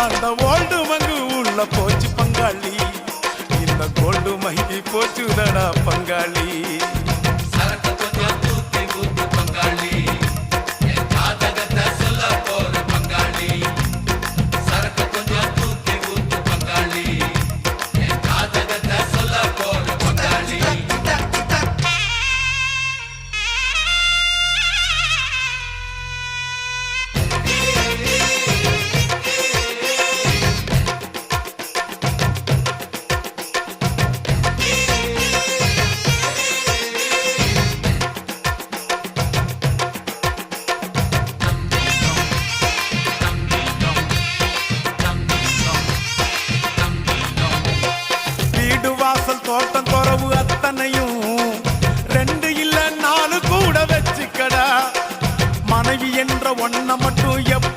அந்த ஓல்டு மங்கு உள்ள போச்சு பங்காளி, இந்த கோல்டு மங்கி போச்சுதடா பங்காளி. தோட்டம் துறவு அத்தனையும் 2 இல்ல 4 கூட வச்சுக்கடா. மனைவி என்ற ஒன்ன மட்டும் எப்போ